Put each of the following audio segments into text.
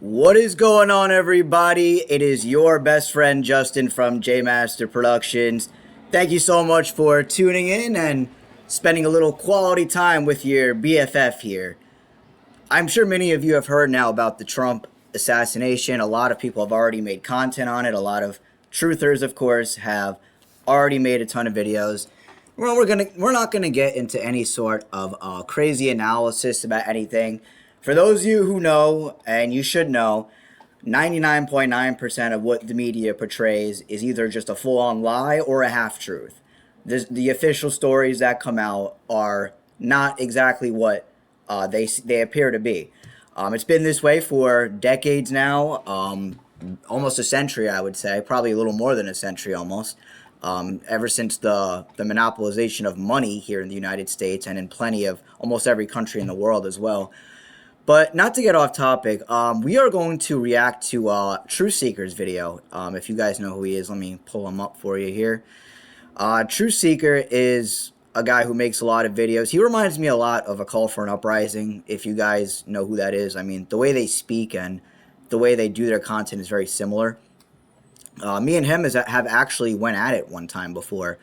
What is going on, everybody? It is your best friend Justin from jmasterproductions. Thank you so much for tuning in and spending a little quality time with your BFF here. I'm sure many of you have heard now about the Trump assassination. A lot of people have already made content on it. A lot of truthers, of course, have already made a ton of videos. Well, we're not gonna get into any sort of crazy analysis about anything. For those of you who know, and you should know, 99.9% of what the media portrays is either just a full-on lie or a half-truth. The official stories that come out are not exactly what they appear to be. It's been this way for decades now, almost a century, I would say, probably a little more than a century almost. Ever since the monopolization of money here in the United States and in plenty of almost every country in the world as well. But not to get off topic, we are going to react to Truth Seeker's video. If you guys know who he is, let me pull him up for you here. Truth Seeker is a guy who makes a lot of videos. He reminds me a lot of A Call for an Uprising, if you guys know who that is. I mean, the way they speak and the way they do their content is very similar. Me and him have actually went at it one time before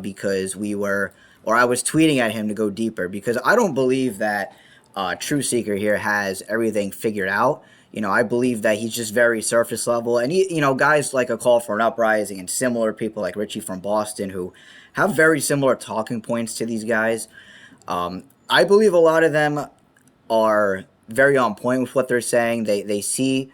because I was tweeting at him to go deeper because I don't believe that Truth Seeker here has everything figured out. You know, I believe that he's just very surface level. And, guys like A Call for an Uprising and similar people like Richie from Boston who have very similar talking points to these guys. I believe a lot of them are very on point with what they're saying. They see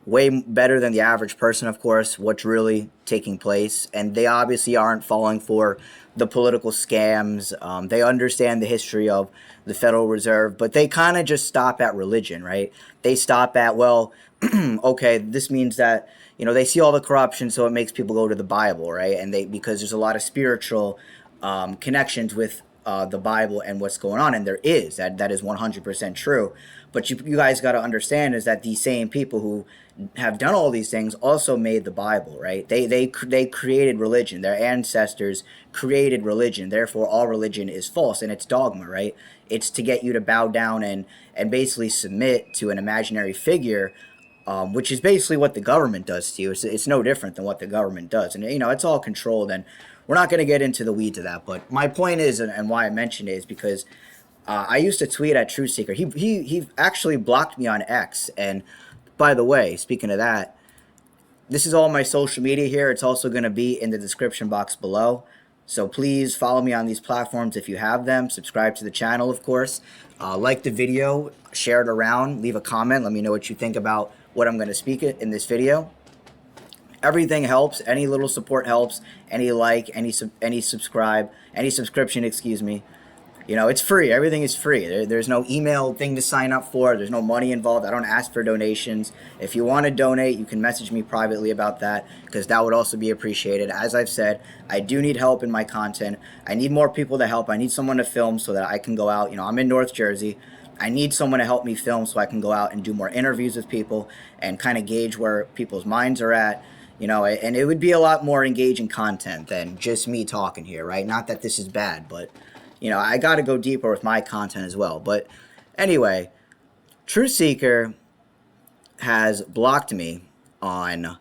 way better than the average person, of course, what's really taking place. And they obviously aren't falling for the political scams. They understand the history of the Federal Reserve, but they kind of just stop at religion, right? They stop at, well, okay, this means that, they see all the corruption, so it makes people go to the Bible, right? And because there's a lot of spiritual connections with the Bible and what's going on, and there is. That is 100% true. But you guys got to understand is that these same people who have done all these things also made the Bible, right? They created religion. Their ancestors created religion. Therefore, all religion is false, and it's dogma, right? It's to get you to bow down and basically submit to an imaginary figure, which is basically what the government does to you. It's no different than what the government does. And, it's all controlled, and we're not going to get into the weeds of that. But my point is, and why I mentioned it is because I used to tweet at Truth Seeker. He actually blocked me on X. And by the way, speaking of that, this is all my social media here. It's also going to be in the description box below. So please follow me on these platforms if you have them. Subscribe to the channel, of course. Like the video, share it around, leave a comment. Let me know what you think about what I'm going to speak in this video. Everything helps. Any little support helps. Any like, any subscribe, any subscription, excuse me. It's free. Everything is free. There's no email thing to sign up for. There's no money involved. I don't ask for donations. If you want to donate, you can message me privately about that because that would also be appreciated. As I've said, I do need help in my content. I need more people to help. I need someone to film so that I can go out. I'm in North Jersey. I need someone to help me film so I can go out and do more interviews with people and kind of gauge where people's minds are at. And it would be a lot more engaging content than just me talking here, right? Not that this is bad, but I got to go deeper with my content as well. But anyway, Truth Seeker has blocked me on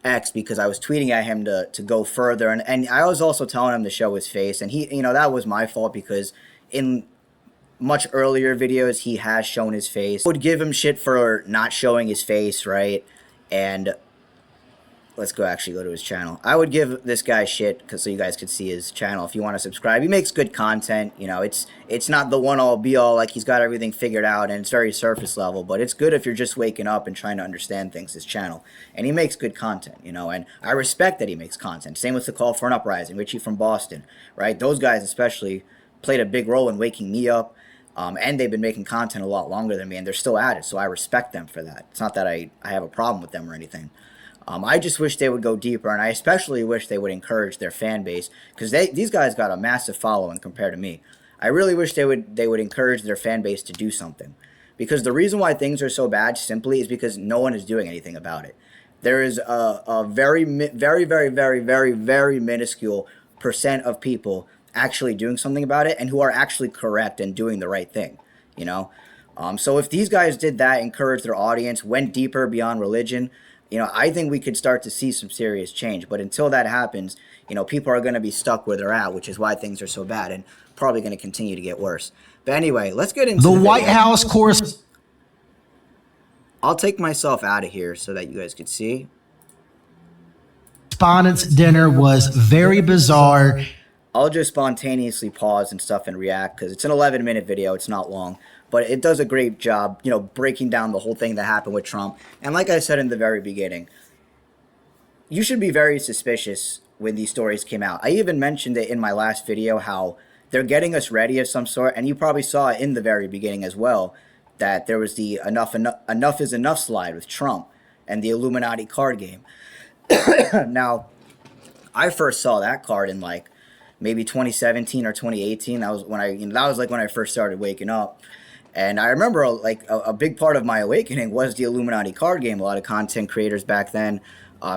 X because I was tweeting at him to go further. And I was also telling him to show his face. And he, that was my fault because in much earlier videos, he has shown his face. I would give him shit for not showing his face, right? And let's actually go to his channel. I would give this guy shit so you guys could see his channel if you want to subscribe. He makes good content. It's not the one-all be-all, like he's got everything figured out, and it's very surface level, but it's good if you're just waking up and trying to understand things, his channel. And he makes good content, and I respect that he makes content. Same with The Call for an Uprising, Richie from Boston, right? Those guys especially played a big role in waking me up, and they've been making content a lot longer than me, and they're still at it, so I respect them for that. It's not that I have a problem with them or anything. I just wish they would go deeper, and I especially wish they would encourage their fan base because these guys got a massive following compared to me. I really wish they would encourage their fan base to do something because the reason why things are so bad simply is because no one is doing anything about it. There is a very, very, very, very, very, very minuscule percent of people actually doing something about it and who are actually correct and doing the right thing, So if these guys did that, encouraged their audience, went deeper beyond religion, I think we could start to see some serious change. But until that happens, people are going to be stuck where they're at, which is why things are so bad and probably going to continue to get worse. But anyway, let's get into the White House I'll take myself out of here so that you guys could see. Correspondence dinner was very bizarre. I'll just spontaneously pause and stuff and react because it's an 11-minute video. It's not long, but it does a great job, breaking down the whole thing that happened with Trump. And like I said in the very beginning, you should be very suspicious when these stories came out. I even mentioned it in my last video how they're getting us ready of some sort, and you probably saw it in the very beginning as well, that there was the enough is enough slide with Trump and the Illuminati card game. Now, I first saw that card in like maybe 2017 or 2018. That was when I first started waking up. And I remember a big part of my awakening was the Illuminati card game. A lot of content creators back then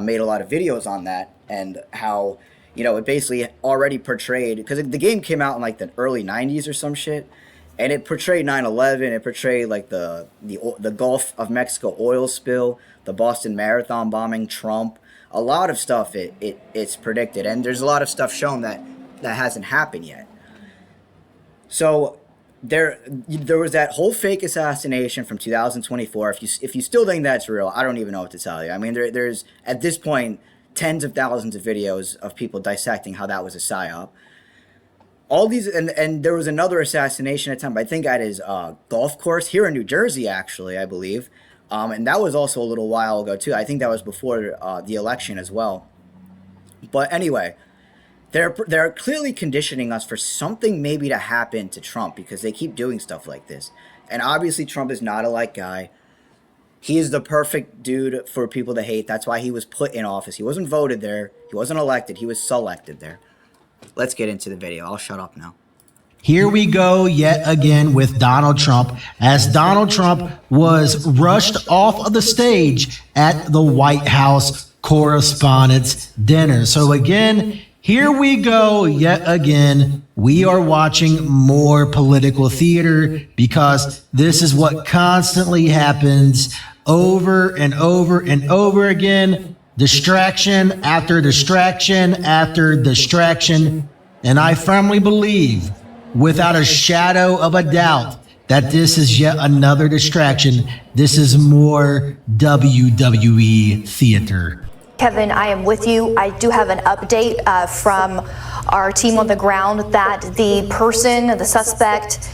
made a lot of videos on that, and how it basically already portrayed, because the game came out in like the early 90s or some shit, and it portrayed 9/11. It portrayed like the Gulf of Mexico oil spill, the Boston Marathon bombing, Trump. A lot of stuff it's predicted, and there's a lot of stuff shown that hasn't happened yet. So there was that whole fake assassination from 2024. If you still think that's real, I don't even know what to tell you. I mean, there's at this point tens of thousands of videos of people dissecting how that was a psyop. All these, and there was another assassination attempt, I think, at his golf course here in New Jersey, actually, I believe. And that was also a little while ago, too. I think that was before the election as well. But anyway, they're clearly conditioning us for something maybe to happen to Trump, because they keep doing stuff like this. And obviously, Trump is not a light guy. He is the perfect dude for people to hate. That's why he was put in office. He wasn't voted there. He wasn't elected. He was selected there. Let's get into the video. I'll shut up now. Here we go yet again with Donald Trump, as Donald Trump was rushed off of the stage at the White House Correspondents' Dinner. So again, here we go yet again. We are watching more political theater, because this is what constantly happens over and over and over again. Distraction after distraction after distraction. And I firmly believe, without a shadow of a doubt, that this is yet another distraction. This is more WWE theater. Kevin, I am with you. I do have an update from our team on the ground that the person, the suspect,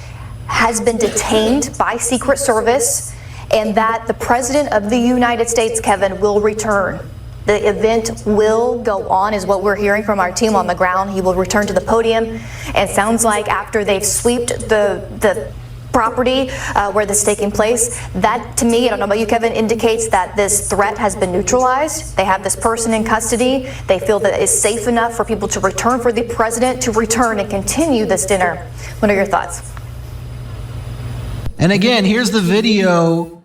has been detained by Secret Service, and that the President of the United States, Kevin, will return. The event will go on, is what we're hearing from our team on the ground. He will return to the podium, and sounds like after they've swept the property where this is taking place, that to me, I don't know about you, Kevin, indicates that this threat has been neutralized. They have this person in custody. They feel that it's safe enough for people to return, for the president to return and continue this dinner. What are your thoughts? And again, here's the video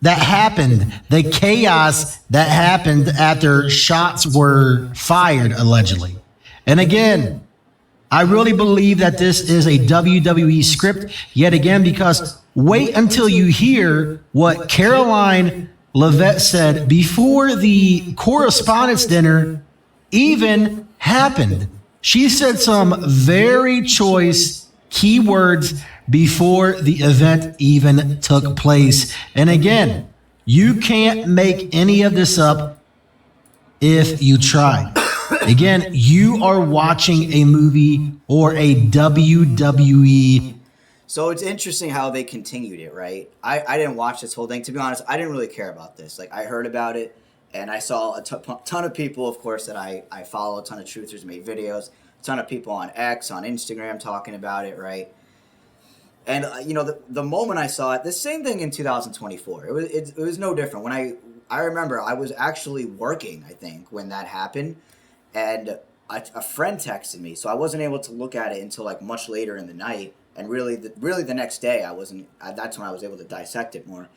that happened, the chaos that happened after shots were fired, allegedly. And again, I really believe that this is a WWE script yet again, because wait until you hear what Caroline Leavitt said before the Correspondents' Dinner even happened. She said some very choice keywords before the event even took place. And again, you can't make any of this up if you try. Again, you are watching a movie or a WWE. So it's interesting how they continued it, right? I didn't watch this whole thing. To be honest, I didn't really care about this. Like, I heard about it, and I saw a ton of people, of course, that I follow, a ton of truthers made videos, a ton of people on X, on Instagram talking about it, right? And, the moment I saw it, the same thing in 2024. It was no different. When I remember I was actually working, I think, when that happened. And a friend texted me, so I wasn't able to look at it until like much later in the night. And really the next day, that's when I was able to dissect it more.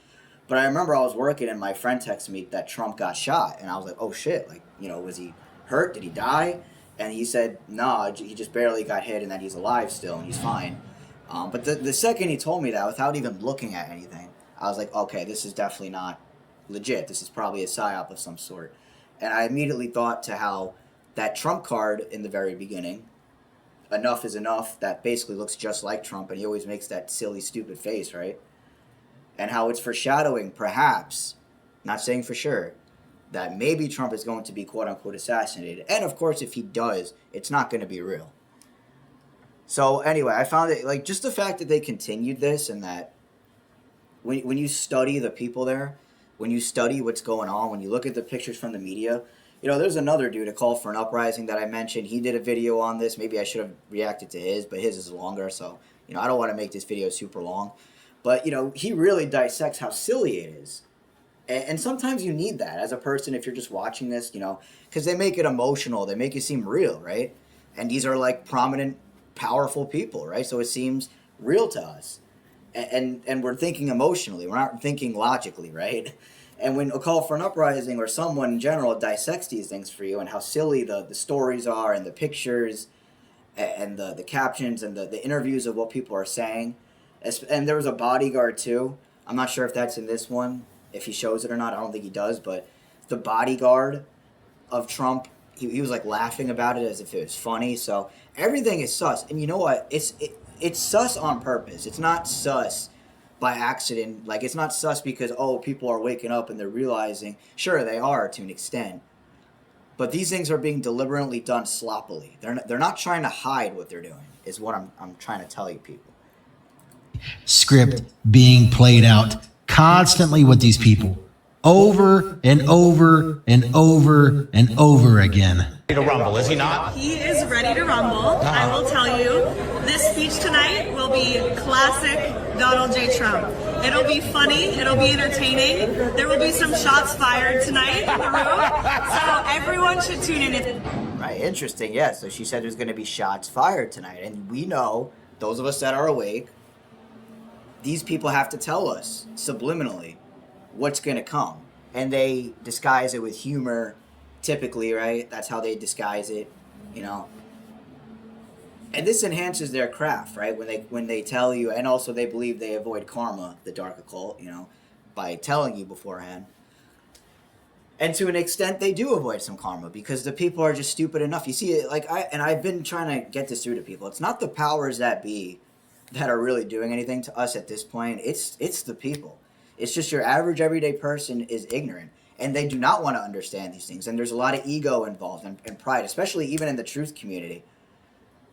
But I remember I was working and my friend texted me that Trump got shot. And I was like, oh shit, like, was he hurt? Did he die? And he said, no, he just barely got hit and that he's alive still and he's fine. But the second he told me that, without even looking at anything, I was like, okay, this is definitely not legit. This is probably a psyop of some sort. And I immediately thought to how that Trump card in the very beginning, enough is enough, that basically looks just like Trump, and he always makes that silly, stupid face, right? And how it's foreshadowing, perhaps, not saying for sure, that maybe Trump is going to be quote-unquote assassinated. And of course, if he does, it's not going to be real. So anyway, I found it, like, just the fact that they continued this, and that when you study the people there, when you study what's going on, when you look at the pictures from the media, you know, there's another dude, A Call for an Uprising, that I mentioned. He did a video on this. Maybe I should have reacted to his, but his is longer, so, you know, I don't want to make this video super long. But, you know, he really dissects how silly it is. And sometimes you need that as a person if you're just watching this, you know, because they make it emotional. They make it seem real, right? And these are, like, prominent, powerful people, right? So it seems real to us. And we're thinking emotionally. We're not thinking logically, right? And when A Call for an Uprising or someone in general dissects these things for you and how silly the stories are and the pictures and the captions and the interviews of what people are saying. And there was a bodyguard too. I'm not sure if that's in this one, if he shows it or not. I don't think he does. But the bodyguard of Trump, he was like laughing about it as if it was funny. So everything is sus. And you know what? It's sus on purpose. It's not sus by accident. Like, it's not sus because, oh, people are waking up and they're realizing. Sure, they are to an extent. But these things are being deliberately done sloppily. They're not trying to hide what they're doing, is what I'm trying to tell you people. Script being played out constantly with these people over and over and over and over again. Ready to rumble, is he not? He is ready to rumble. I will tell you, this speech tonight will be classic Donald J. Trump. It'll be funny, it'll be entertaining. There will be some shots fired tonight in the room, so everyone should tune in. Right, interesting, yeah. So she said there's going to be shots fired tonight. And we know, those of us that are awake, these people have to tell us subliminally what's going to come. And they disguise it with humor, typically, right? That's how they disguise it, you know. And this enhances their craft, right? When they tell you, and also they believe they avoid karma, the dark occult, you know, by telling you beforehand. And to an extent, they do avoid some karma because the people are just stupid enough. You see, like, I've been trying to get this through to people. It's not the powers that be that are really doing anything to us at this point. It's the people. It's just your average everyday person is ignorant, and they do not want to understand these things. And there's a lot of ego involved and pride, especially even in the truth community.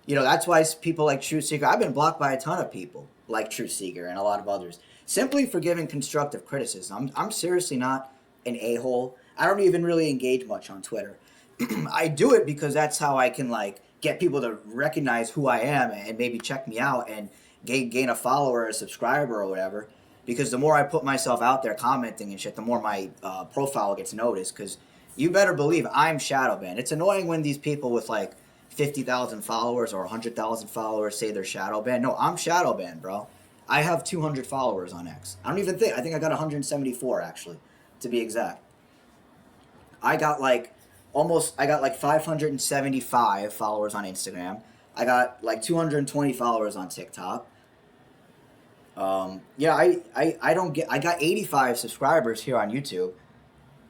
You know, that's why people like Truth Seeker, I've been blocked by a ton of people like Truth Seeker and a lot of others, simply for giving constructive criticism. I'm seriously not an a-hole. I don't even really engage much on Twitter. I do it because that's how I can, like, get people to recognize who I am and maybe check me out and gain a follower or a subscriber or whatever. Because the more I put myself out there commenting and shit, the more my profile gets noticed. Because you better believe I'm shadow banned. It's annoying when these people with like 50,000 followers or 100,000 followers say they're shadow banned. No, I'm shadow banned, bro. I have 200 followers on X. I think I got 174 actually, to be exact. I got like 575 followers on Instagram. I got like 220 followers on TikTok. I got 85 subscribers here on YouTube.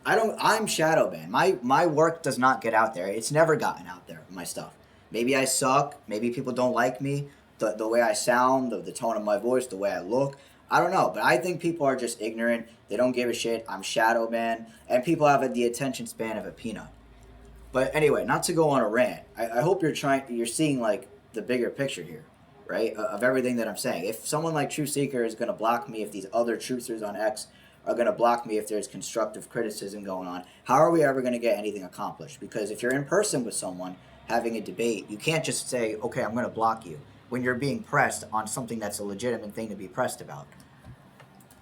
I'm shadow banned. My work does not get out there. It's never gotten out there, my stuff. Maybe I suck. Maybe people don't like me. The way I sound, the tone of my voice, the way I look. I don't know. But I think people are just ignorant. They don't give a shit. I'm shadow banned. And people have the attention span of a peanut. But anyway, not to go on a rant. I hope you're seeing like the bigger picture here, right? Of everything that I'm saying. If someone like Truth Seeker is going to block me, if these other truthers on X are going to block me if there's constructive criticism going on, how are we ever going to get anything accomplished? Because if you're in person with someone having a debate, you can't just say, okay, I'm going to block you when you're being pressed on something that's a legitimate thing to be pressed about.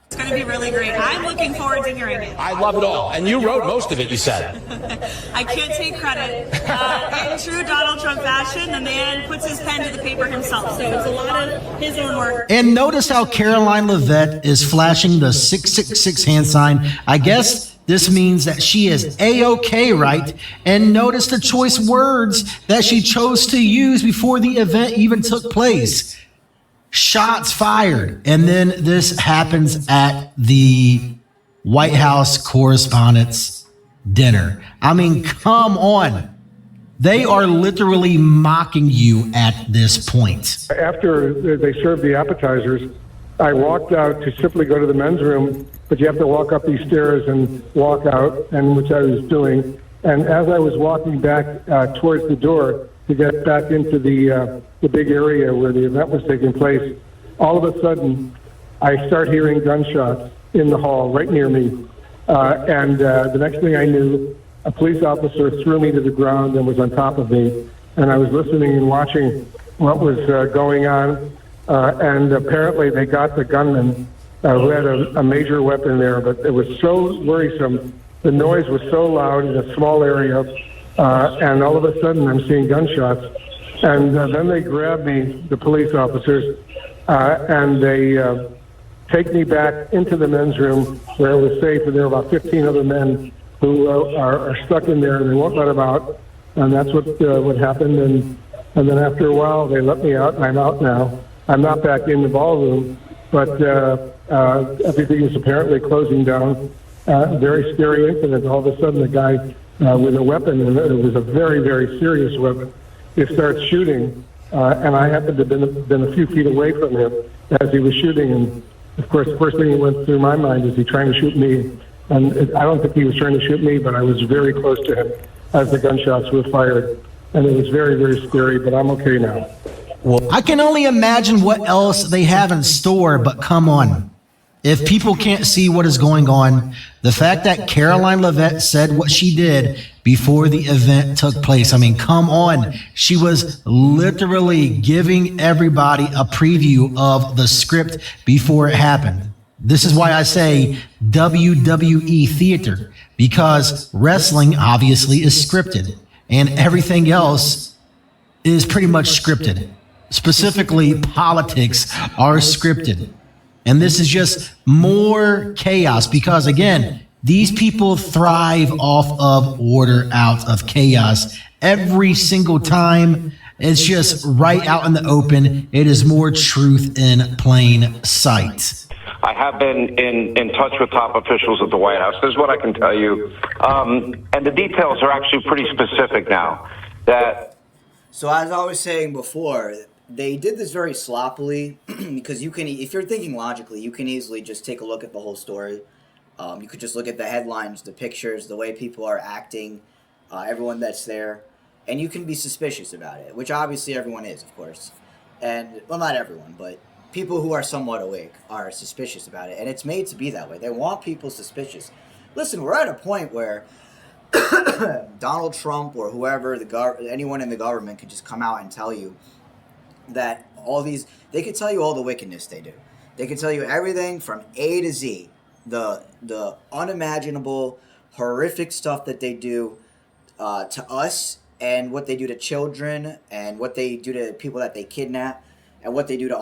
It's going to be really great. I'm looking forward to hearing it. I love it all. And you wrote most of it, you said. I can't take credit. In true Donald Trump fashion, the man puts his pen to the paper himself. So it's a lot of his own work. And notice how Caroline Levitt is flashing the 666 hand sign. I guess this means that she is A-OK, right? And notice the choice words that she chose to use before the event even took place. shots fired. And then this happens at the White House Correspondents' Dinner. I mean, come on. They are literally mocking you at this point. After they served the appetizers, I walked out to simply go to the men's room, but you have to walk up these stairs and walk out, and which I was doing. And as I was walking back towards the door to get back into the big area where the event was taking place, all of a sudden, I start hearing gunshots in the hall right near me. And the next thing I knew, a police officer threw me to the ground and was on top of me. And I was listening and watching what was going on. And apparently they got the gunman who had a major weapon there. But it was so worrisome. The noise was so loud in a small area. And all of a sudden I'm seeing gunshots. And then they grab me, the police officers, and they take me back into the men's room where it was safe. And there were about 15 other men who are stuck in there, and they won't let them out. And that's what happened. And then after a while, they let me out, and I'm out now. I'm not back in the ballroom, but everything is apparently closing down. Very scary incident. All of a sudden, a guy with a weapon, and it was a very, very serious weapon, he starts shooting, and I happened to have been a few feet away from him as he was shooting. And, of course, the first thing that went through my mind is he trying to shoot me. And I don't think he was trying to shoot me, but I was very close to him as the gunshots were fired. And it was very, very scary, but I'm okay now. Well, I can only imagine what else they have in store, but come on. If people can't see what is going on, the fact that Caroline Leavitt said what she did before the event took place, I mean, come on. She was literally giving everybody a preview of the script before it happened. This is why I say WWE theater, because wrestling obviously is scripted and everything else is pretty much scripted. Specifically, politics are scripted. And this is just more chaos because, again, these people thrive off of order out of chaos every single time. It's just right out in the open. It is more truth in plain sight. I have been in touch with top officials at the White House. This is what I can tell you. And the details are actually pretty specific now. So as I was saying before, they did this very sloppily because you can, if you're thinking logically, you can easily just take a look at the whole story. You could just look at the headlines, the pictures, the way people are acting, everyone that's there, and you can be suspicious about it, which obviously everyone is, of course. And, well, not everyone, but people who are somewhat awake are suspicious about it, and it's made to be that way. They want people suspicious. Listen, we're at a point where Donald Trump or whoever, anyone in the government could just come out and tell you that they could tell you all the wickedness they do. They could tell you everything from A to Z, the unimaginable, horrific stuff that they do to us, and what they do to children, and what they do to people that they kidnap, and what they do to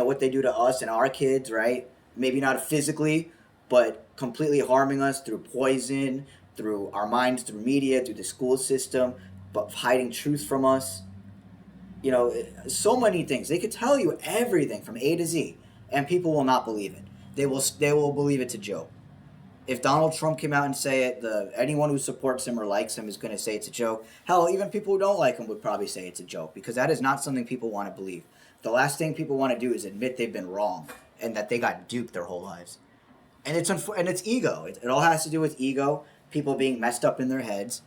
what they do to us and our kids, right? Maybe not physically, but completely harming us through poison, through our minds, through media, through the school system, but hiding truth from us. So many things. They could tell you everything from A to Z, and people will not believe it. They will believe it's a joke. If Donald Trump came out and say it, anyone who supports him or likes him is going to say it's a joke. Hell, even people who don't like him would probably say it's a joke, because that is not something people want to believe. The last thing people want to do is admit they've been wrong and that they got duped their whole lives. And it's ego. It all has to do with ego, people being messed up in their heads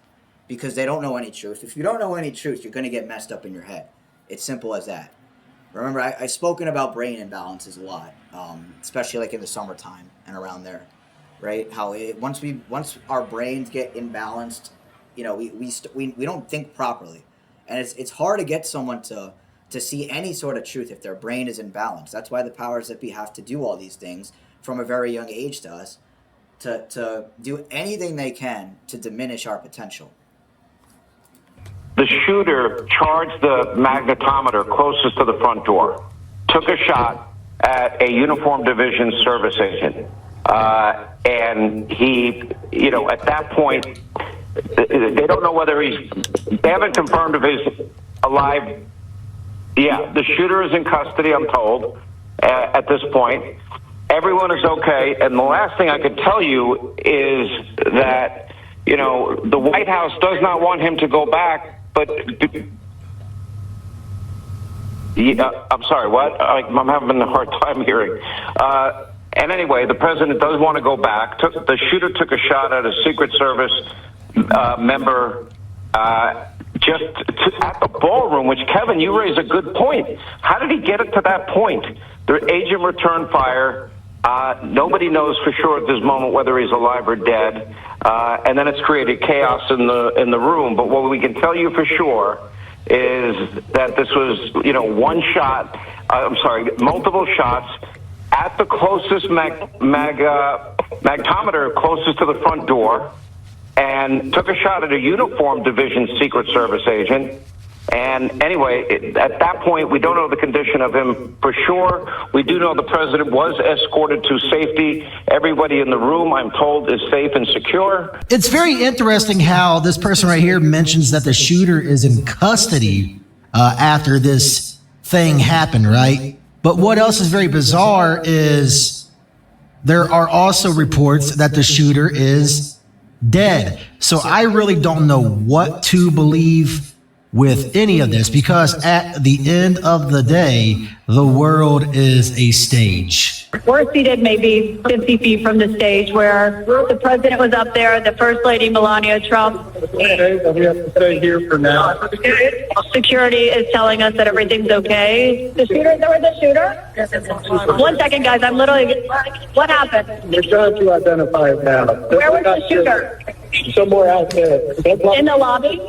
because they don't know any truth. If you don't know any truth, you're going to get messed up in your head. It's simple as that. Remember, I've spoken about brain imbalances a lot, especially like in the summertime and around there, right? How once our brains get imbalanced, we don't think properly, and it's hard to get someone to see any sort of truth if their brain is imbalanced. That's why the powers that be have to do all these things from a very young age to us, to do anything they can to diminish our potential. The shooter charged the magnetometer closest to the front door, took a shot at a uniformed division service agent. And he, at that point, they don't know whether they haven't confirmed if he's alive Yeah, the shooter is in custody, I'm told, at this point. Everyone is okay. And the last thing I could tell you is that, you know, the White House does not want him to go back, but... I'm sorry, what? I'm having a hard time hearing. And anyway, the president does want to go back. The shooter took a shot at a Secret Service member just at the ballroom, which, Kevin, you raise a good point. How did he get it to that point? The agent returned fire. Nobody knows for sure at this moment whether he's alive or dead. And then it's created chaos in the room. But what we can tell you for sure is that this was, you know, multiple shots at the closest magnetometer closest to the front door, and took a shot at a uniformed division Secret Service agent. And anyway, at that point, we don't know the condition of him for sure. We do know the president was escorted to safety. Everybody in the room, I'm told, is safe and secure. It's very interesting how this person right here mentions that the shooter is in custody after this thing happened, right? But what else is very bizarre is there are also reports that the shooter is dead. So I really don't know what to believe with any of this, because at the end of the day, the world is a stage. We're seated maybe 50 feet from the stage where the president was up there, the First Lady Melania Trump. Okay, we have to stay here for now. Security is telling us that everything's okay. The shooter, there was a shooter? 1 second, guys, I'm literally, what happened? We're trying to identify it now. Where was the shooter? Somewhere out there. In the lobby?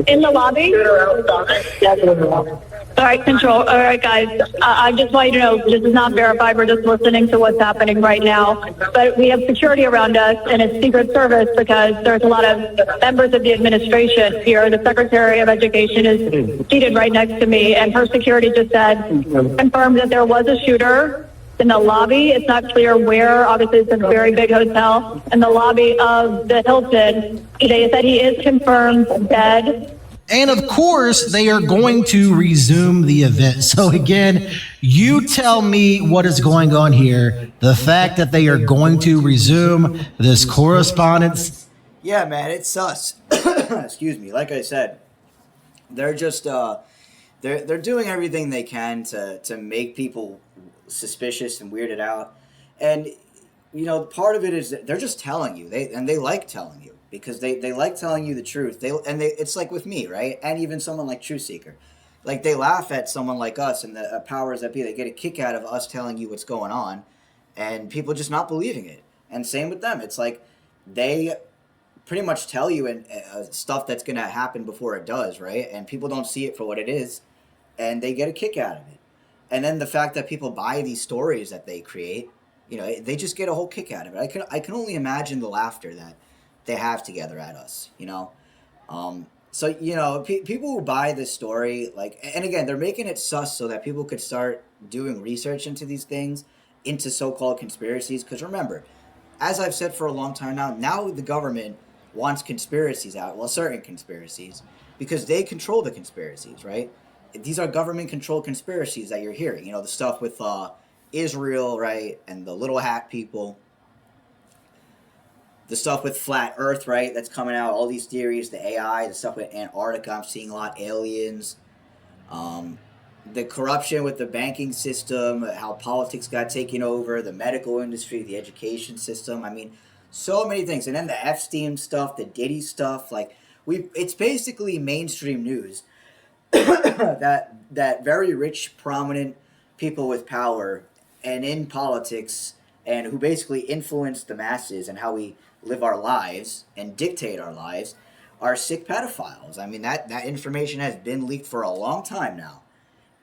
In the lobby? All right, control. All right, guys. I just want you to know this is not verified. We're just listening to what's happening right now. But we have security around us, and it's Secret Service because there's a lot of members of the administration here. The Secretary of Education is seated right next to me, and her security just said, confirmed that there was a shooter in the lobby. It's not clear where. Obviously, it's a very big hotel. In the lobby of the Hilton, they said he is confirmed dead. And of course, they are going to resume the event. So again, you tell me what is going on here. The fact that they are going to resume this correspondence. Yeah, man, it's sus. Excuse me. Like I said, they're just they're doing everything they can to make people suspicious and weirded out. And you know, part of it is that they're just telling you. They like telling you because they like telling you the truth. It's like with me, right? And even someone like Truth Seeker. Like they laugh at someone like us and the powers that be. They get a kick out of us telling you what's going on and people just not believing it. And same with them. It's like they pretty much tell you stuff that's going to happen before it does, right? And people don't see it for what it is and they get a kick out of it. And then the fact that people buy these stories that they create, you know, they just get a whole kick out of it. I can only imagine the laughter that they have together at us, you know. So, you know, people who buy this story, like, and again, they're making it sus so that people could start doing research into these things, into so-called conspiracies. Because remember, as I've said for a long time now the government wants conspiracies out, well, certain conspiracies, because they control the conspiracies, right? These are government-controlled conspiracies that you're hearing. You know, the stuff with Israel, right, and the little hat people. The stuff with flat Earth, right, that's coming out. All these theories, the AI, the stuff with Antarctica, I'm seeing a lot. Aliens. The corruption with the banking system, how politics got taken over, the medical industry, the education system. I mean, so many things. And then the Epstein stuff, the Diddy stuff. Like, it's basically mainstream news. that very rich, prominent people with power and in politics and who basically influence the masses and how we live our lives and dictate our lives are sick pedophiles. I mean, that information has been leaked for a long time now.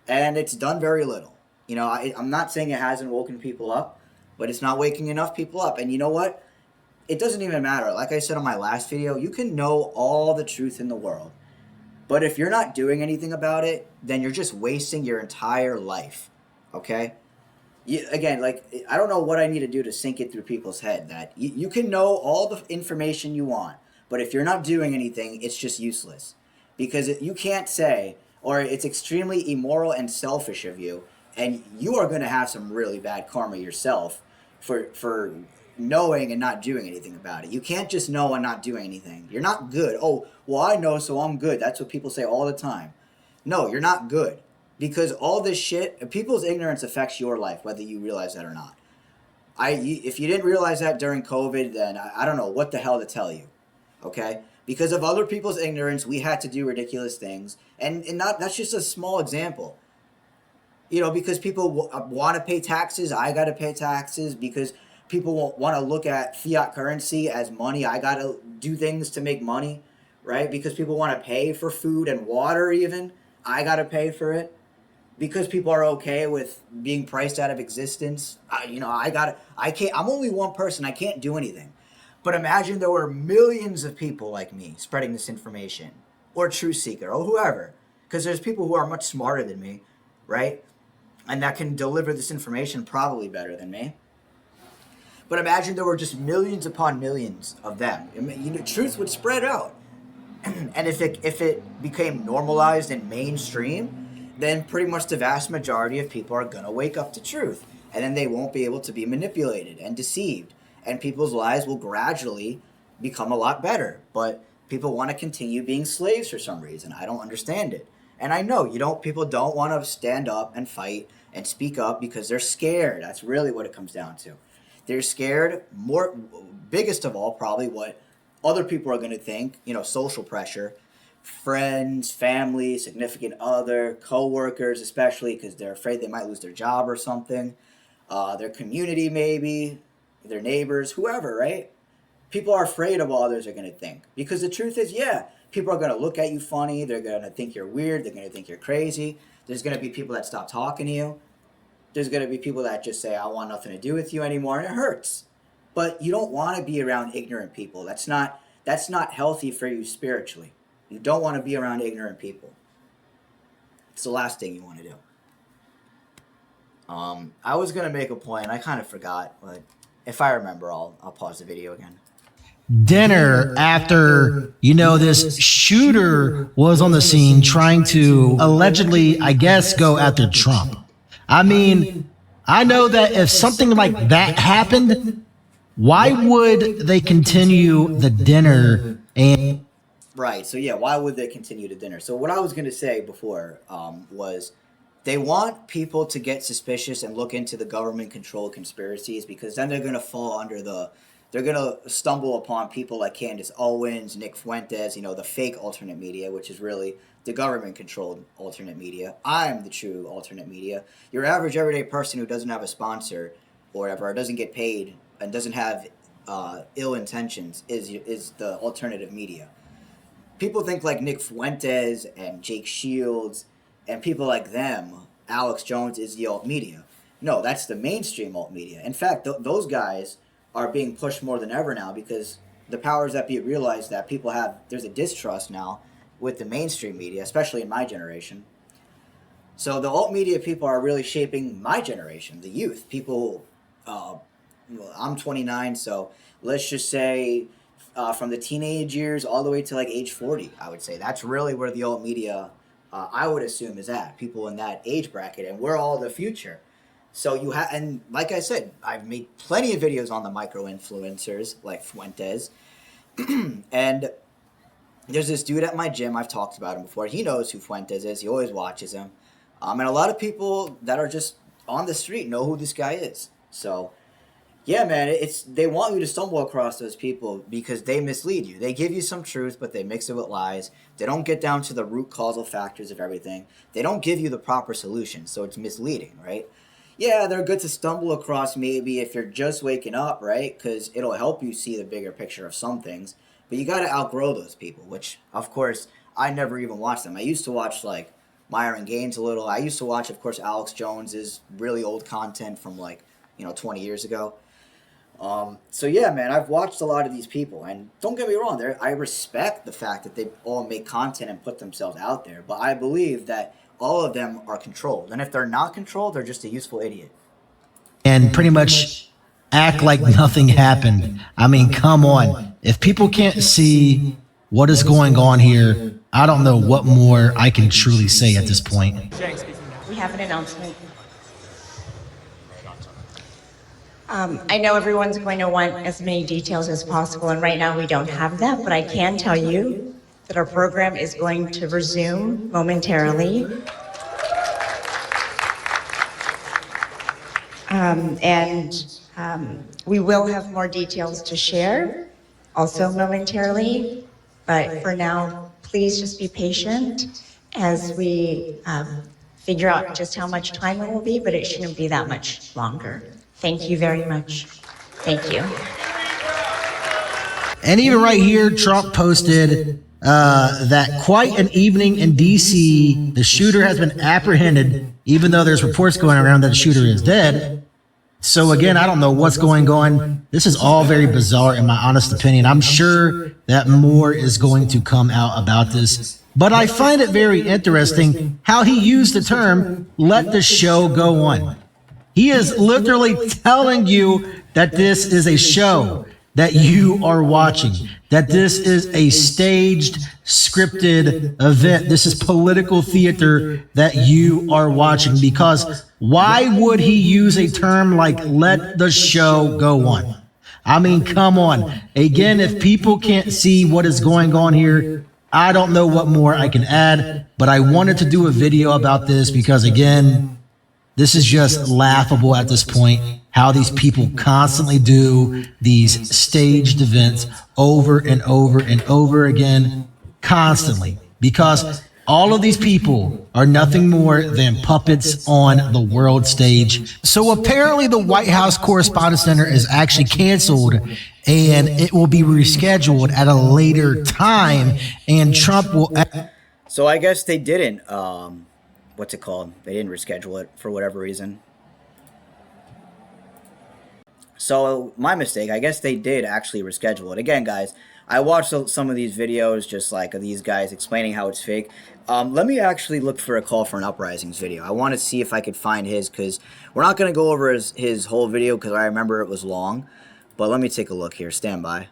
And it's done very little. You know, I'm not saying it hasn't woken people up, but it's not waking enough people up. And you know what? It doesn't even matter. Like I said on my last video, you can know all the truth in the world. But if you're not doing anything about it, then you're just wasting your entire life, okay? Again, like, I don't know what I need to do to sink it through people's head that you can know all the information you want, but if you're not doing anything, it's just useless. Because you can't say, or it's extremely immoral and selfish of you, and you are going to have some really bad karma yourself for knowing and not doing anything about it. You can't just know and not do anything. You're not good. Oh, well, I know, so I'm good. That's what people say all the time. No, you're not good, because all this shit, people's ignorance affects your life, whether you realize that or not. If you didn't realize that during COVID, then I don't know what the hell to tell you. Okay? Because of other people's ignorance, we had to do ridiculous things, and that's just a small example. You know, because people want to pay taxes, I got to pay taxes. Because people want to look at fiat currency as money, I got to do things to make money, right? Because people want to pay for food and water even, I got to pay for it. Because people are okay with being priced out of existence, I'm only one person, I can't do anything. But imagine there were millions of people like me spreading this information, or Truth Seeker, or whoever. Because there's people who are much smarter than me, right? And that can deliver this information probably better than me. But imagine there were just millions upon millions of them. Truth would spread out. And if it became normalized and mainstream, then pretty much the vast majority of people are going to wake up to truth. And then they won't be able to be manipulated and deceived. And people's lives will gradually become a lot better. But people want to continue being slaves for some reason. I don't understand it. And I know people don't want to stand up and fight and speak up because they're scared. That's really what it comes down to. They're scared, biggest of all, probably what other people are going to think, social pressure, friends, family, significant other, co-workers, especially because they're afraid they might lose their job or something, their community maybe, their neighbors, whoever, right? People are afraid of what others are going to think. Because the truth is, people are going to look at you funny. They're going to think you're weird. They're going to think you're crazy. There's going to be people that stop talking to you. There's going to be people that just say, I want nothing to do with you anymore, and it hurts. But you don't want to be around ignorant people. That's not healthy for you spiritually. You don't want to be around ignorant people. It's the last thing you want to do. I was going to make a point. I kind of forgot, but if I remember, I'll pause the video again. Dinner after, this shooter was on the scene trying to allegedly, I guess, go after Trump. I mean, I know that if something like that happened, why would they continue the dinner? And right. So, why would they continue the dinner? So what I was going to say before was they want people to get suspicious and look into the government-controlled conspiracies, because then they're going to fall under they're going to stumble upon people like Candace Owens, Nick Fuentes, the fake alternate media, which is really the government-controlled alternate media. I'm the true alternate media. Your average everyday person who doesn't have a sponsor or whatever, or doesn't get paid and doesn't have ill intentions is the alternative media. People think like Nick Fuentes and Jake Shields and people like them, Alex Jones, is the alt media. No, that's the mainstream alt media. In fact, those guys are being pushed more than ever now, because the powers that be realize that there's a distrust now with the mainstream media, especially in my generation. So the alt media people are really shaping my generation, the youth. People, I'm 29, so let's just say from the teenage years all the way to like age 40, I would say. That's really where the alt media, I would assume, is at. People in that age bracket, and we're all the future. So and like I said, I've made plenty of videos on the micro-influencers like Fuentes. And there's this dude at my gym, I've talked about him before. He knows who Fuentes is. He always watches him. And a lot of people that are just on the street know who this guy is. So, man, they want you to stumble across those people because they mislead you. They give you some truth, but they mix it with lies. They don't get down to the root causal factors of everything. They don't give you the proper solution, so it's misleading, right? Yeah, they're good to stumble across maybe if you're just waking up, right? Because it'll help you see the bigger picture of some things. But you got to outgrow those people, which, of course, I never even watched them. I used to watch, like, Myron Gaines a little. I used to watch, of course, Alex Jones's really old content from, 20 years ago. So, man, I've watched a lot of these people. And don't get me wrong, I respect the fact that they all make content and put themselves out there. But I believe that all of them are controlled. And if they're not controlled, they're just a useful idiot. And pretty much act like nothing happened. I mean, come on. If people can't see what is going on here. I don't know what more I can truly say at this point. We have an announcement. I know everyone's going to want as many details as possible, and right now we don't have that, but I can tell you that our program is going to resume momentarily. We will have more details to share also momentarily, but for now, please just be patient as we figure out just how much time it will be, but it shouldn't be that much longer. Thank you very much. Thank you. And even right here, Trump posted that quite an evening in D.C., the shooter has been apprehended, even though there's reports going around that the shooter is dead. So again, I don't know what's going on. This is all very bizarre in my honest opinion. I'm sure that more is going to come out about this. But I find it very interesting how he used the term, let the show go on. He is literally telling you that this is a show that you are watching, that this is a staged, scripted event. This is political theater that you are watching, because why would he use a term like let the show go on? I mean, come on. Again, if people can't see what is going on here, I don't know what more I can add, but I wanted to do a video about this because, again, this is just laughable at this point, how these people constantly do these staged events over and over and over again, constantly, because all of these people are nothing more than puppets on the world stage. So apparently the White House Correspondents Center is actually canceled, and it will be rescheduled at a later time, and Trump will... So I guess they didn't, what's it called? They didn't reschedule it for whatever reason. So my mistake. I guess they did actually reschedule it. Again, guys, I watched some of these videos just like of these guys explaining how it's fake. Let me actually look for a Call for an Uprisings video. I want to see if I could find his, because we're not going to go over his whole video because I remember it was long. But let me take a look here. Stand by.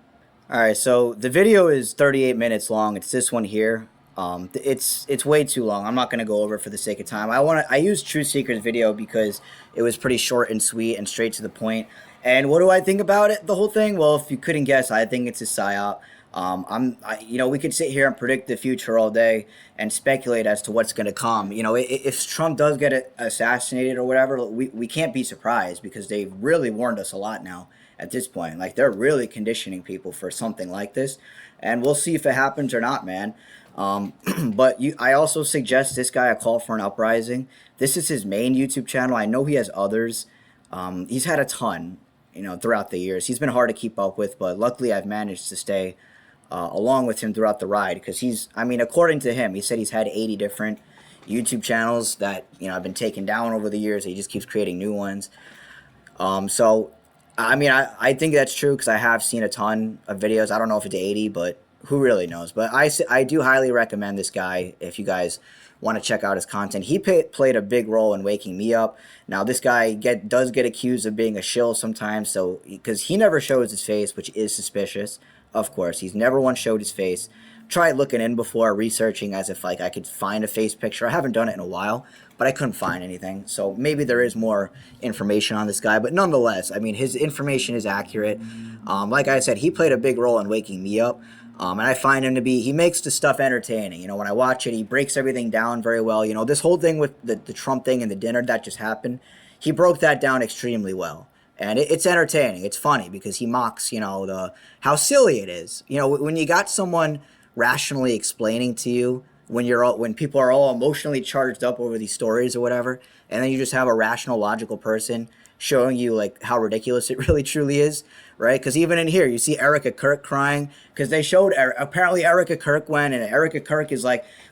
Alright, so the video is 38 minutes long. It's this one here. It's way too long. I'm not going to go over it for the sake of time. I used True Secret's video because it was pretty short and sweet and straight to the point. And what do I think about it, the whole thing? Well, if you couldn't guess, I think it's a psyop. We could sit here and predict the future all day and speculate as to what's going to come. You know, if Trump does get assassinated or whatever, we can't be surprised because they've really warned us a lot now at this point. Like, they're really conditioning people for something like this. And we'll see if it happens or not, man. But I also suggest this guy a Call for an Uprising. This is his main YouTube channel. I know he has others. He's had a ton, throughout the years. He's been hard to keep up with, but luckily I've managed to stay along with him throughout the ride, because according to him, he said he's had 80 different YouTube channels that, have been taken down over the years. He just keeps creating new ones. I think that's true because I have seen a ton of videos. I don't know if it's 80, but who really knows? But I do highly recommend this guy if you guys want to check out his content. He played a big role in waking me up. Now, this guy does get accused of being a shill sometimes, so because he never shows his face, which is suspicious. Of course, he's never once showed his face. Tried looking in before, researching as if I could find a face picture. I haven't done it in a while, but I couldn't find anything. So maybe there is more information on this guy, but nonetheless, his information is accurate. Like I said, he played a big role in waking me up. And I find him to be, he makes the stuff entertaining. When I watch it, he breaks everything down very well. this whole thing with the Trump thing and the dinner that just happened, he broke that down extremely well. And it's entertaining. It's funny because he mocks, how silly it is. When you got someone rationally explaining to you when people are all emotionally charged up over these stories or whatever, and then you just have a rational, logical person showing you how ridiculous it really truly is, right? Because even in here, you see Erica Kirk crying because they showed apparently Erica Kirk went, and Erica Kirk is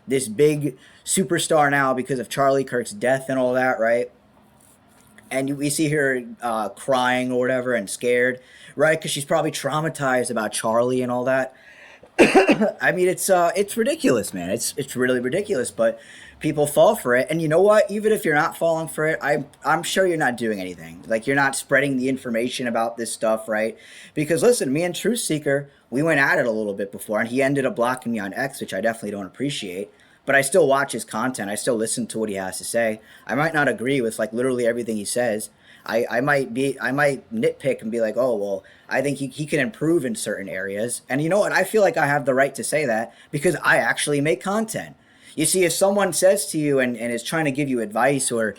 this big superstar now because of Charlie Kirk's death and all that, right? And we see her crying or whatever and scared, right? Because she's probably traumatized about Charlie and all that. I mean, it's ridiculous, man. It's really ridiculous, but people fall for it. And you know what? Even if you're not falling for it, I'm sure you're not doing anything. Like you're not spreading the information about this stuff, right? Because listen, me and Truth Seeker, we went at it a little bit before, and he ended up blocking me on X, which I definitely don't appreciate. But I still watch his content. I still listen to what he has to say. I might not agree with like literally everything he says. I might nitpick and be like, oh well, I think he can improve in certain areas. And you know what? I feel like I have the right to say that because I actually make content. You see, if someone says to you and is trying to give you advice or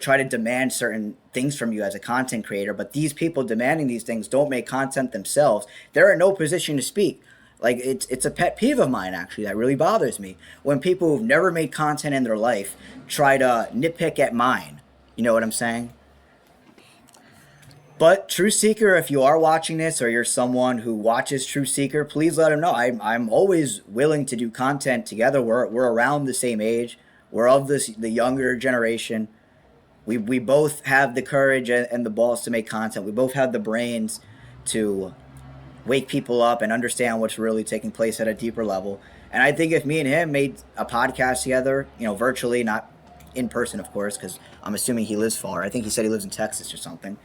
try to demand certain things from you as a content creator, but these people demanding these things don't make content themselves, they're in no position to speak. Like it's a pet peeve of mine actually that really bothers me when people who've never made content in their life try to nitpick at mine. You know what I'm saying? But True Seeker, if you are watching this or you're someone who watches True Seeker, please let him know. I'm always willing to do content together. We're around the same age. We're of the younger generation. We both have the courage and the balls to make content. We both have the brains to wake people up and understand what's really taking place at a deeper level. And I think if me and him made a podcast together, you know, virtually, not in person, of course, because I'm assuming he lives far. I think he said he lives in Texas or something.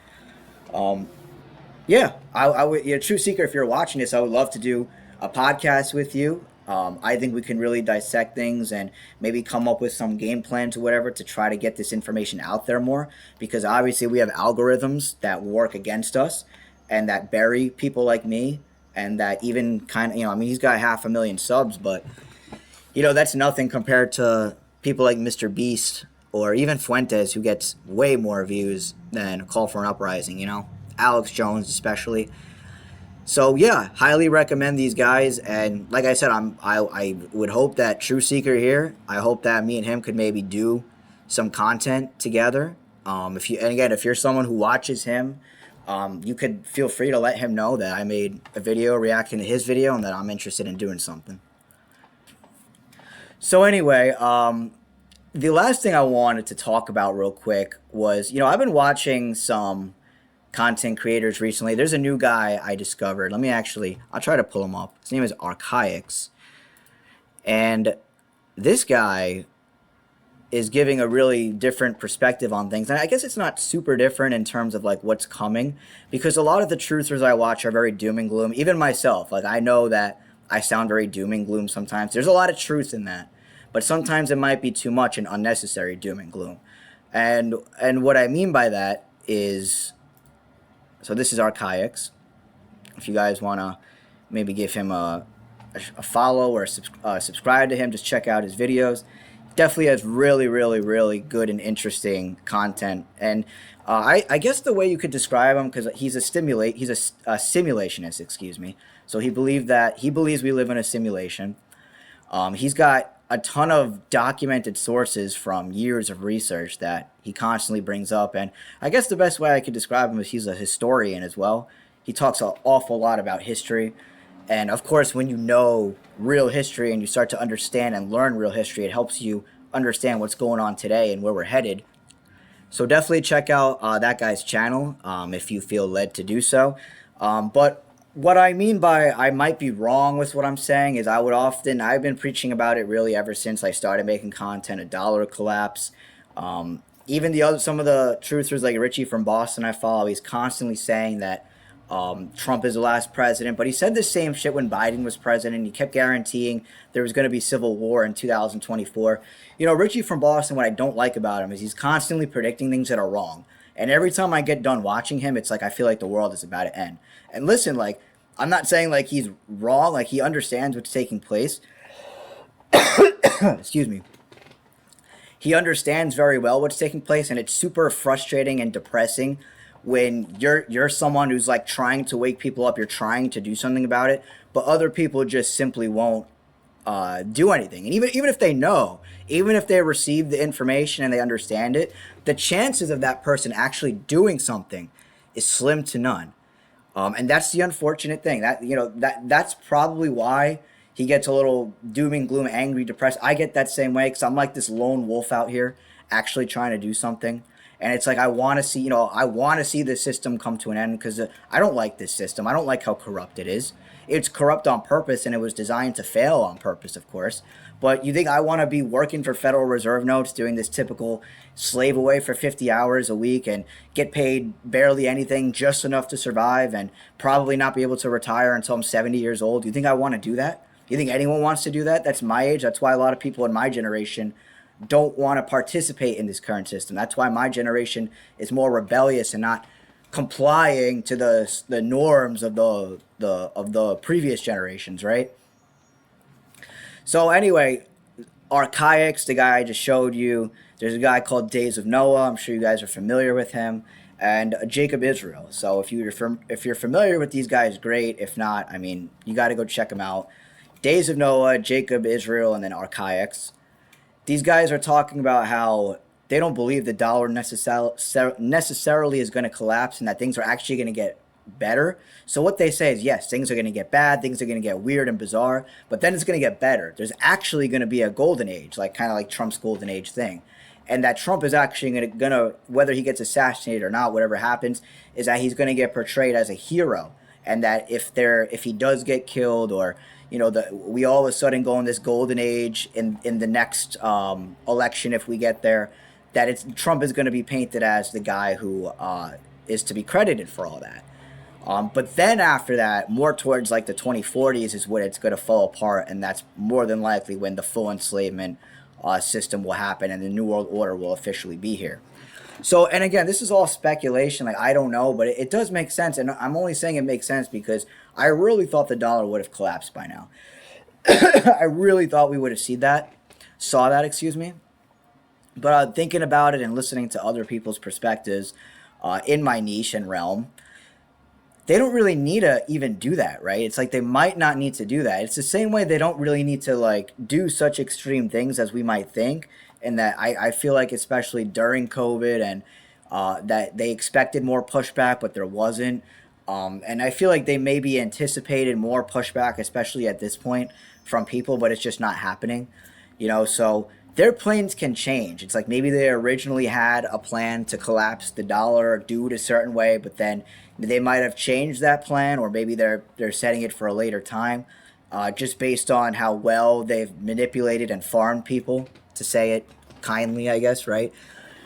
Yeah, I would. Yeah, True Seeker, if you're watching this, I would love to do a podcast with you. I think we can really dissect things and maybe come up with some game plans or whatever to try to get this information out there more. Because obviously we have algorithms that work against us and that bury people like me and that even kind of, you know, I mean, he's got 500,000 subs, but you know, that's nothing compared to people like Mr. Beast or even Fuentes, who gets way more views than Call for an Uprising, you know? Alex Jones especially. So yeah, highly recommend these guys. And like I said, I would hope that True Seeker here, I hope that me and him could maybe do some content together. If you're someone who watches him, you could feel free to let him know that I made a video reacting to his video and that I'm interested in doing something. So anyway, the last thing I wanted to talk about real quick was, you know, I've been watching some content creators recently. There's a new guy I discovered. I'll try to pull him up. His name is Archaics. And this guy is giving a really different perspective on things. And I guess it's not super different in terms of like what's coming, because a lot of the truthers I watch are very doom and gloom. Even myself, like I know that I sound very doom and gloom sometimes. There's a lot of truth in that. But sometimes it might be too much and unnecessary doom and gloom. And what I mean by that is, so this is Archaics. If you guys want to maybe give him a follow or subscribe to him, just check out his videos. Definitely has really, really, really good and interesting content. And I guess the way you could describe him, because he's a simulationist, excuse me. So he believes we live in a simulation. He's got a ton of documented sources from years of research that he constantly brings up. And I guess the best way I could describe him is he's a historian as well. He talks an awful lot about history. And of course, when you know real history and you start to understand and learn real history, it helps you understand what's going on today and where we're headed. So definitely check out that guy's channel if you feel led to do so. But what I mean by I might be wrong with what I'm saying is I've been preaching about it really ever since I started making content, a dollar collapse. Even some of the truthers like Richie from Boston I follow, he's constantly saying that Trump is the last president, but he said the same shit when Biden was president. He kept guaranteeing there was going to be civil war in 2024. You know, Richie from Boston, what I don't like about him is he's constantly predicting things that are wrong. And every time I get done watching him, it's like I feel like the world is about to end. And listen, like, I'm not saying like he's wrong, like he understands what's taking place. Excuse me. He understands very well what's taking place, and it's super frustrating and depressing when you're someone who's like trying to wake people up, you're trying to do something about it, but other people just simply won't do anything. And even if they know, even if they receive the information and they understand it, the chances of that person actually doing something is slim to none. And that's the unfortunate thing. That's probably why he gets a little doom and gloom, angry, depressed. I get that same way because I'm like this lone wolf out here actually trying to do something. And it's like I want to see the system come to an end because I don't like this system. I don't like how corrupt it is. it's corrupt on purpose, and it was designed to fail on purpose, of course. But you think I want to be working for Federal Reserve notes, doing this typical slave away for 50 hours a week and get paid barely anything, just enough to survive, and probably not be able to retire until I'm 70 years old? You think I want to do that? You think anyone wants to do that? That's my age. That's why a lot of people in my generation don't want to participate in this current system. That's why my generation is more rebellious and not complying to the norms of the previous generations, right? So anyway, Archaics, the guy I just showed you. There's a guy called Days of Noah. I'm sure you guys are familiar with him, and Jacob Israel. So if you're familiar with these guys, great. If not, I mean, you got to go check them out. Days of Noah, Jacob Israel, and then Archaics. These guys are talking about how they don't believe the dollar necessarily is going to collapse and that things are actually going to get better. So what they say is, yes, things are going to get bad, things are going to get weird and bizarre, but then it's going to get better. There's actually going to be a golden age, like kind of like Trump's golden age thing. And that Trump is actually going to, whether he gets assassinated or not, whatever happens, is that he's going to get portrayed as a hero. And that if he does get killed, or we all of a sudden go in this golden age in the next election, if we get there, that Trump is going to be painted as the guy who is to be credited for all that. But then after that, more towards like the 2040s is when it's going to fall apart, and that's more than likely when the full enslavement system will happen and the New World Order will officially be here. So, and again, this is all speculation. Like, I don't know, but it does make sense. And I'm only saying it makes sense because I really thought the dollar would have collapsed by now. I really thought we would have saw that, excuse me. But thinking about it and listening to other people's perspectives in my niche and realm, they don't really need to even do that, right? It's like they might not need to do that. It's the same way they don't really need to like do such extreme things as we might think. And that I feel like, especially during COVID, and that they expected more pushback, but there wasn't. And I feel like they maybe anticipated more pushback, especially at this point, from people, but it's just not happening. So their plans can change. It's like maybe they originally had a plan to collapse the dollar, do it a certain way, but then they might have changed that plan, or maybe they're setting it for a later time, just based on how well they've manipulated and farmed people, to say it kindly, I guess, right?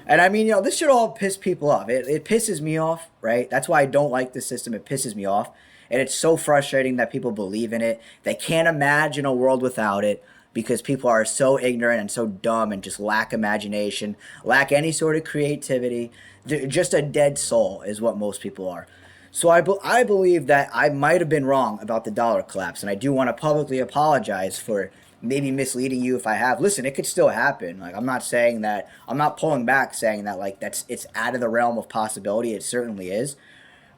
And I mean, this should all piss people off. It pisses me off, right? That's why I don't like the system. It pisses me off. And it's so frustrating that people believe in it. They can't imagine a world without it because people are so ignorant and so dumb and just lack imagination, lack any sort of creativity. They're just a dead soul is what most people are. So I believe that I might have been wrong about the dollar collapse. And I do want to publicly apologize for maybe misleading you if I have. Listen, it could still happen. Like, I'm not saying that, I'm not pulling back saying that like it's out of the realm of possibility. It certainly is.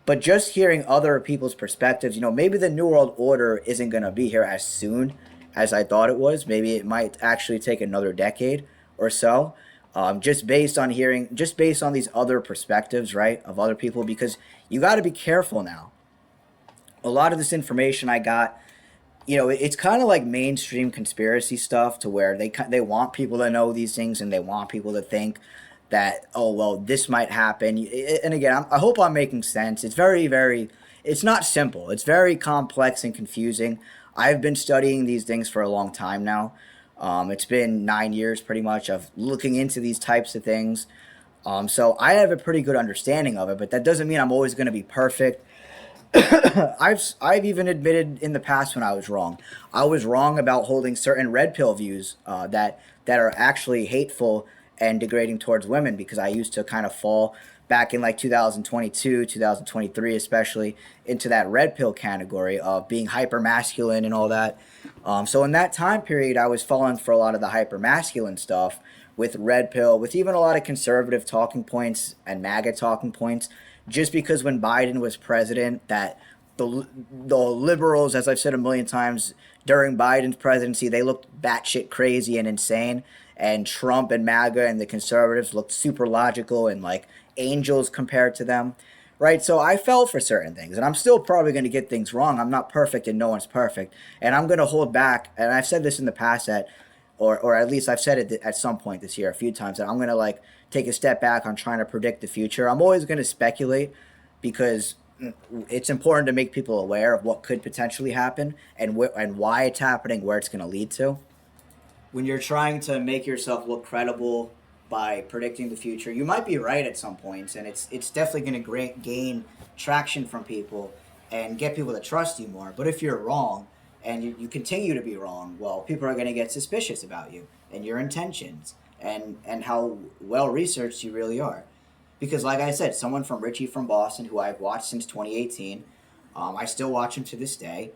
But just hearing other people's perspectives, maybe the New World Order isn't going to be here as soon as I thought it was. Maybe it might actually take another decade or so. Just based on these other perspectives, right, of other people, because you got to be careful now. A lot of this information I got, it's kind of like mainstream conspiracy stuff, to where they want people to know these things, and they want people to think that, oh, well, this might happen. And again, I hope I'm making sense. It's it's not simple. It's very complex and confusing. I've been studying these things for a long time now. It's been 9 years pretty much of looking into these types of things. So I have a pretty good understanding of it, but that doesn't mean I'm always going to be perfect. I've even admitted in the past when I was wrong. I was wrong about holding certain red pill views that are actually hateful and degrading towards women, because I used to kind of fall back in like 2022, 2023 especially, into that red pill category of being hyper masculine and all that. So in that time period, I was falling for a lot of the hyper masculine stuff with red pill, with even a lot of conservative talking points and MAGA talking points, just because when Biden was president, that the liberals, as I've said a million times, during Biden's presidency, they looked batshit crazy and insane. And Trump and MAGA and the conservatives looked super logical and like angels compared to them, right? So I fell for certain things, and I'm still probably going to get things wrong. I'm not perfect, and no one's perfect. And I'm going to hold back, and I've said this in the past, or at least I've said it at some point this year a few times, that I'm going to like take a step back on trying to predict the future. I'm always going to speculate, because it's important to make people aware of what could potentially happen and and why it's happening, where it's going to lead to. When you're trying to make yourself look credible by predicting the future, you might be right at some points, and it's definitely going to gain traction from people and get people to trust you more. But if you're wrong and you continue to be wrong, well, people are going to get suspicious about you and your intentions and how well researched you really are. Because, like I said, someone from Richie from Boston, who I've watched since 2018, I still watch him to this day.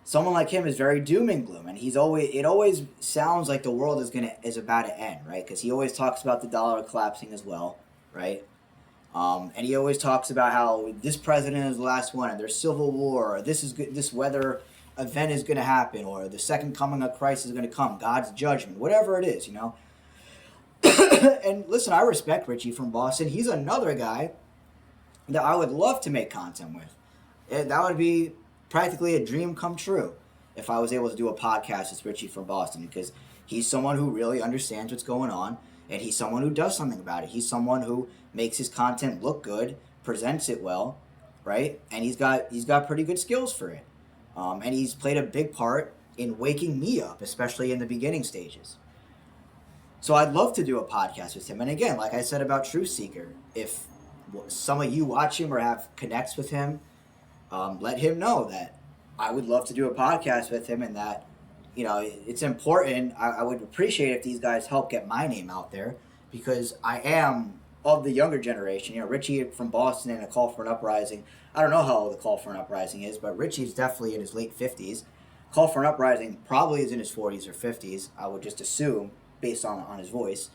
Someone like him is very doom and gloom, and it always sounds like the world is about to end, right? Because he always talks about the dollar collapsing as well, right? And he always talks about how this president is the last one, and there's civil war, or this weather event is going to happen, or the second coming of Christ is going to come, God's judgment, whatever it is, you know. And listen, I respect Richie from Boston. He's another guy that I would love to make content with. That would be practically a dream come true if I was able to do a podcast with Richie from Boston, because he's someone who really understands what's going on, and he's someone who does something about it. He's someone who makes his content look good, presents it well, right? And he's got pretty good skills for it. And he's played a big part in waking me up, especially in the beginning stages. So I'd love to do a podcast with him. And again, like I said about Truth Seeker, if some of you watch him or have connects with him, let him know that I would love to do a podcast with him, and that, you know, it's important. I would appreciate if these guys help get my name out there, because I am of the younger generation. You know, Richie from Boston and A Call for an Uprising. I don't know how old The Call for an Uprising is, but Richie's definitely in his late 50s. Call for an Uprising probably is in his 40s or 50s, I would just assume, based on his voice.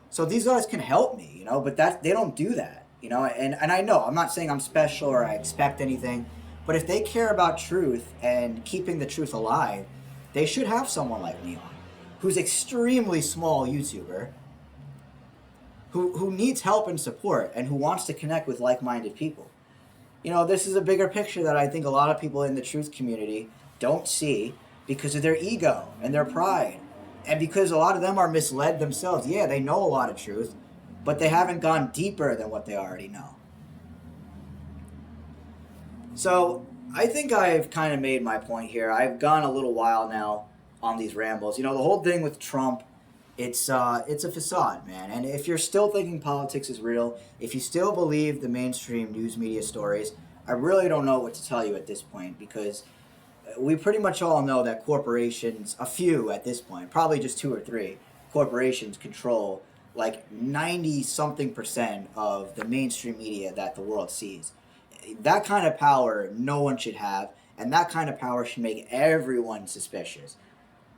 So these guys can help me, you know, but they don't do that, you know, and I know, I'm not saying I'm special or I expect anything, but if they care about truth and keeping the truth alive, they should have someone like me on, who's extremely small YouTuber, who needs help and support, and who wants to connect with like-minded people. You know, this is a bigger picture that I think a lot of people in the truth community don't see because of their ego and their pride. And because a lot of them are misled themselves. Yeah, they know a lot of truth, but they haven't gone deeper than what they already know. So I think I've kind of made my point here. I've gone a little while now on these rambles. You know, the whole thing with Trump, it's a facade, man. And if you're still thinking politics is real, if you still believe the mainstream news media stories, I really don't know what to tell you at this point, because we pretty much all know that corporations, a few at this point, probably just 2 or 3 corporations, control like 90-something% of the mainstream media that the world sees. That kind of power no one should have, and that kind of power should make everyone suspicious.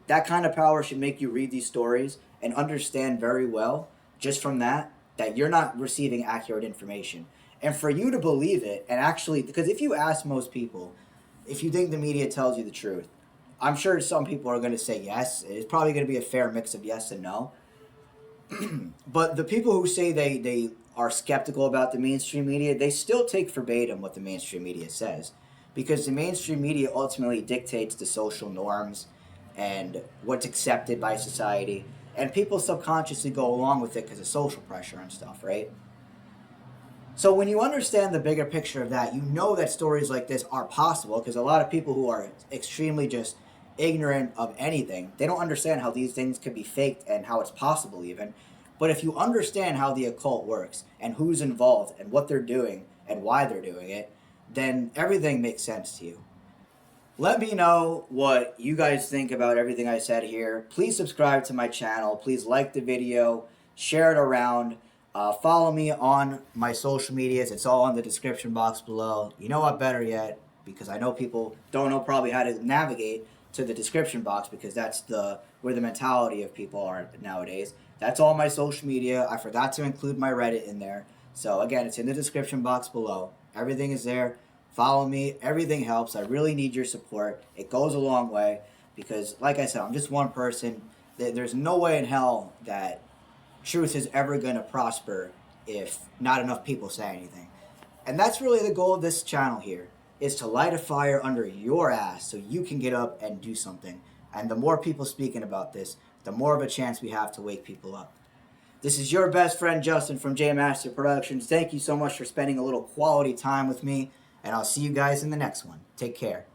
That kind of power should make you read these stories and understand very well, just from that you're not receiving accurate information. And for you to believe it, and actually, because if you ask most people, if you think the media tells you the truth, I'm sure some people are going to say yes. It's probably going to be a fair mix of yes and no. But the people who say they are skeptical about the mainstream media, they still take verbatim what the mainstream media says. Because the mainstream media ultimately dictates the social norms and what's accepted by society. And people subconsciously go along with it because of social pressure and stuff, right? So when you understand the bigger picture of that, you know that stories like this are possible, because a lot of people who are extremely just ignorant of anything, they don't understand how these things could be faked and how it's possible even. But if you understand how the occult works and who's involved and what they're doing and why they're doing it, then everything makes sense to you. Let me know what you guys think about everything I said here. Please subscribe to my channel. Please like the video, share it around. Follow me on my social medias. It's all in the description box below. You know what, better yet, because I know people don't know probably how to navigate to the description box, because that's where the mentality of people are nowadays. That's all my social media. I forgot to include my Reddit in there. So again, it's in the description box below. Everything is there. Follow me. Everything helps. I really need your support. It goes a long way, because like I said, I'm just one person. There's no way in hell that truth is ever going to prosper if not enough people say anything. And that's really the goal of this channel here, is to light a fire under your ass so you can get up and do something. And the more people speaking about this, the more of a chance we have to wake people up. This is your best friend Justin from jmasterproductions. Thank you so much for spending a little quality time with me, and I'll see you guys in the next one. Take care.